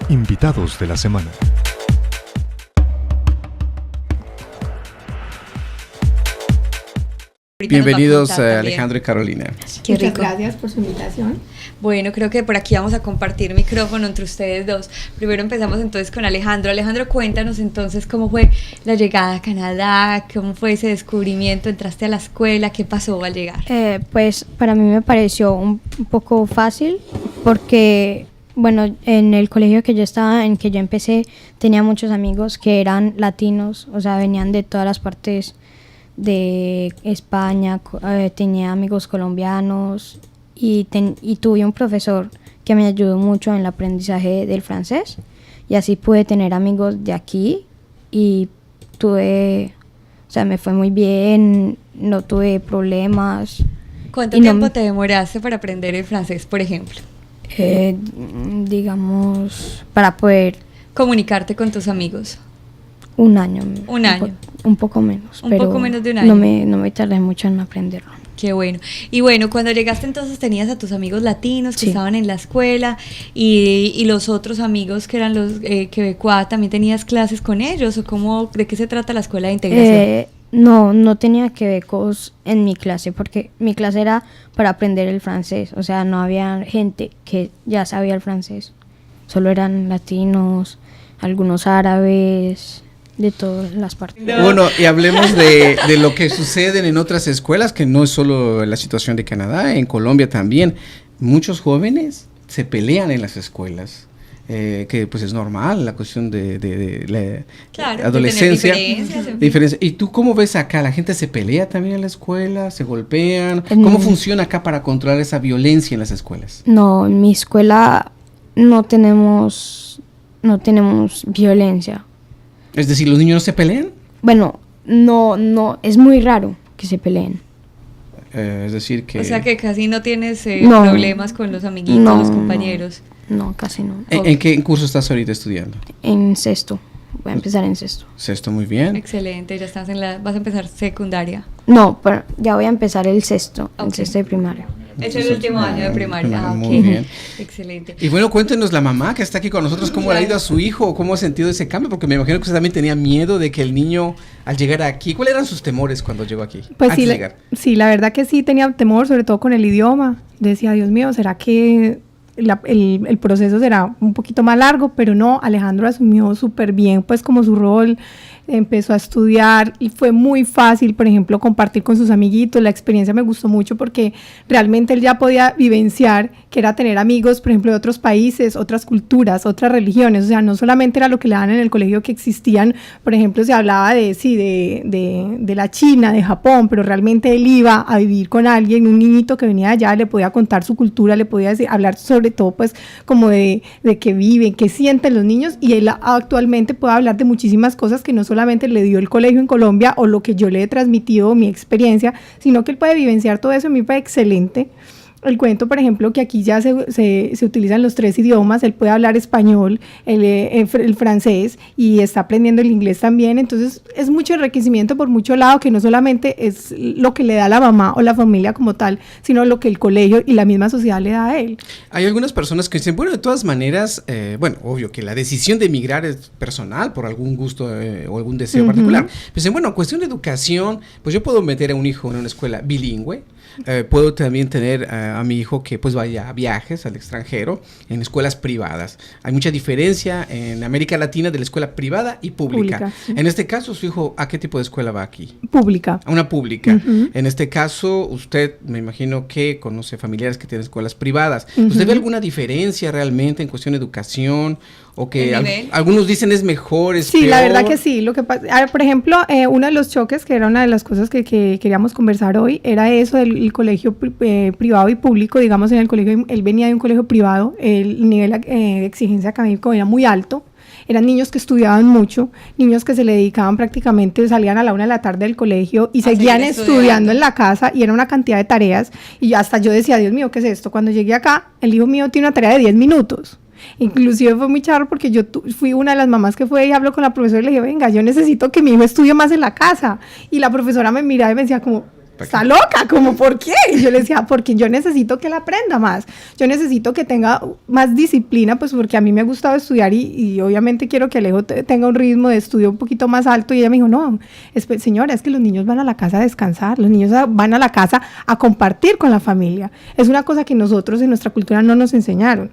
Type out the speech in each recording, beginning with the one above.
Invitados de la semana. Bienvenidos Alejandro y Carolina. Muchas gracias por su invitación. Bueno, creo que por aquí vamos a compartir micrófono entre ustedes dos. Primero empezamos entonces con Alejandro. Alejandro, cuéntanos entonces cómo fue la llegada a Canadá, cómo fue ese descubrimiento, entraste a la escuela, ¿qué pasó al llegar? Pues para mí me pareció un poco fácil porque, bueno, en el colegio que yo estaba, en que yo empecé, tenía muchos amigos que eran latinos, o sea, venían de todas las partes de España, tenía amigos colombianos y tuve un profesor que me ayudó mucho en el aprendizaje del francés y así pude tener amigos de aquí y me fue muy bien, no tuve problemas. ¿Cuánto tiempo te demoraste para aprender el francés, por ejemplo? Digamos, para poder comunicarte con tus amigos. Un año. Un poco menos. Un poco menos de un año. No me tardé mucho en aprenderlo. Qué bueno. Y bueno, cuando llegaste entonces tenías a tus amigos latinos que estaban en la escuela y los otros amigos que eran los quebecuá, ¿también tenías clases con ellos? ¿O de qué se trata la escuela de integración? No tenía quebecos en mi clase porque mi clase era para aprender el francés. O sea, no había gente que ya sabía el francés. Solo eran latinos, algunos árabes, de todas las partes. Bueno, y hablemos de lo que sucede en otras escuelas, que no es solo la situación de Canadá, en Colombia también. Muchos jóvenes se pelean en las escuelas, que pues es normal, la cuestión de la adolescencia. Diferencias. ¿Y tú cómo ves acá? ¿La gente se pelea también en la escuela? ¿Se golpean? ¿Cómo funciona acá para controlar esa violencia en las escuelas? No, en mi escuela no tenemos violencia. Es decir, ¿los niños no se pelean? Bueno, no, es muy raro que se peleen. Es decir que... O sea que casi no tienes problemas con los amiguitos, los compañeros. No, casi no. ¿En qué curso estás ahorita estudiando? En sexto. Voy a empezar en sexto. Sexto, muy bien. Excelente, ya estás vas a empezar secundaria. No, pero ya voy a empezar el sexto, el sexto de primaria. Es el último año de primaria. Muy bien. Excelente. Y bueno, cuéntenos la mamá que está aquí con nosotros, ¿cómo le ha ido a su hijo? ¿Cómo ha sentido ese cambio? Porque me imagino que usted también tenía miedo de que el niño, al llegar aquí, ¿cuáles eran sus temores cuando llegó aquí? Pues sí, la verdad que sí tenía temor, sobre todo con el idioma. Decía, Dios mío, ¿será que el proceso será un poquito más largo? Pero no, Alejandro asumió súper bien pues como su rol, empezó a estudiar y fue muy fácil, por ejemplo, compartir con sus amiguitos. La experiencia me gustó mucho porque realmente él ya podía vivenciar que era tener amigos, por ejemplo, de otros países, otras culturas, otras religiones. O sea, no solamente era lo que le daban en el colegio, que existían, por ejemplo, se hablaba de la China, de Japón, pero realmente él iba a vivir con alguien, un niñito que venía de allá, le podía contar su cultura, le podía hablar sobre todo pues como de qué viven, qué sienten los niños, y él actualmente puede hablar de muchísimas cosas que no solamente le dio el colegio en Colombia o lo que yo le he transmitido, mi experiencia, sino que él puede vivenciar todo eso. A mí me parece excelente. El cuento, por ejemplo, que aquí ya se utilizan los 3 idiomas, él puede hablar español, el francés y está aprendiendo el inglés también, entonces es mucho enriquecimiento por mucho lado, que no solamente es lo que le da la mamá o la familia como tal, sino lo que el colegio y la misma sociedad le da a él. Hay algunas personas que dicen, bueno, de todas maneras, obvio que la decisión de emigrar es personal por algún gusto o algún deseo particular. Pero dicen, bueno, cuestión de educación, pues yo puedo meter a un hijo en una escuela bilingüe, puedo también tener a mi hijo que pues vaya a viajes al extranjero en escuelas privadas. Hay mucha diferencia en América Latina de la escuela privada y pública. Sí. En este caso, su hijo, ¿a qué tipo de escuela va aquí? Pública. A una pública. En este caso, usted, me imagino que conoce familiares que tienen escuelas privadas. ¿Usted ve alguna diferencia realmente en cuestión de educación? O que algunos dicen es mejor, es peor. Sí, la verdad que sí. Lo que pasa, por ejemplo, uno de los choques, que era una de las cosas que queríamos conversar hoy, era eso del colegio privado y público. Digamos, en el colegio, él venía de un colegio privado, el nivel de exigencia académico era muy alto. Eran niños que estudiaban mucho, niños que se le dedicaban prácticamente, salían a la 1 de la tarde del colegio y seguían estudiando en la casa, y era una cantidad de tareas, y hasta yo decía, Dios mío, ¿qué es esto? Cuando llegué acá, el hijo mío tiene una tarea de 10 minutos. Inclusive fue muy charro porque yo fui una de las mamás que fue y habló con la profesora y le dije, venga, yo necesito que mi hijo estudie más en la casa. Y la profesora me miraba y me decía como, está loca, como ¿por qué? Y yo le decía, porque yo necesito que él aprenda más, yo necesito que tenga más disciplina, pues porque a mí me ha gustado estudiar y obviamente quiero que Alejo tenga un ritmo de estudio un poquito más alto. Y ella me dijo, no, señora, es que los niños van a la casa a descansar, los niños van a la casa a compartir con la familia. Es una cosa que nosotros en nuestra cultura no nos enseñaron.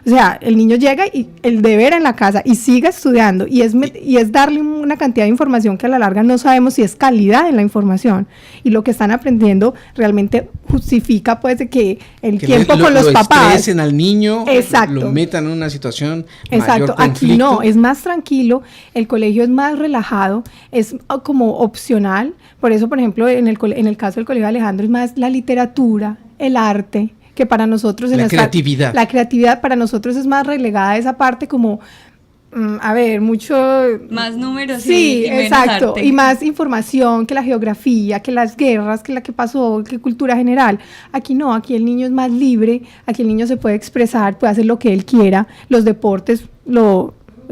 O sea, el niño llega y el deber en la casa y sigue estudiando y es darle una cantidad de información que a la larga no sabemos si es calidad en la información, y lo que están aprendiendo realmente justifica pues de que el tiempo con los papás estresen al niño, exacto, lo metan en una situación exacto, mayor conflicto. Aquí no, es más tranquilo, el colegio es más relajado, es como opcional. Por eso, por ejemplo, en el caso del colegio de Alejandro es más la literatura, el arte, que para nosotros la creatividad para nosotros es más relegada a esa parte como a ver, mucho más números, sí, y menos exacto, arte. Y más información que la geografía, que las guerras, que la que pasó, que cultura general. Aquí no, aquí el niño es más libre, aquí el niño se puede expresar, puede hacer lo que él quiera, los deportes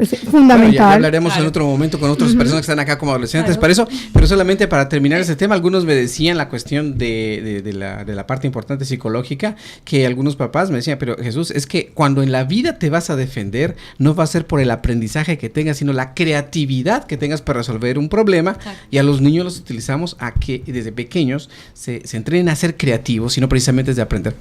es fundamental. Bueno, ya hablaremos en otro momento con otras personas que están acá como adolescentes para eso, pero solamente para terminar ese tema, algunos me decían la cuestión de la parte importante psicológica, que algunos papás me decían, pero Jesús, es que cuando en la vida te vas a defender, no va a ser por el aprendizaje que tengas, sino la creatividad que tengas para resolver un problema. Exacto. Y a los niños los utilizamos a que desde pequeños se entrenen a ser creativos, sino precisamente desde aprender.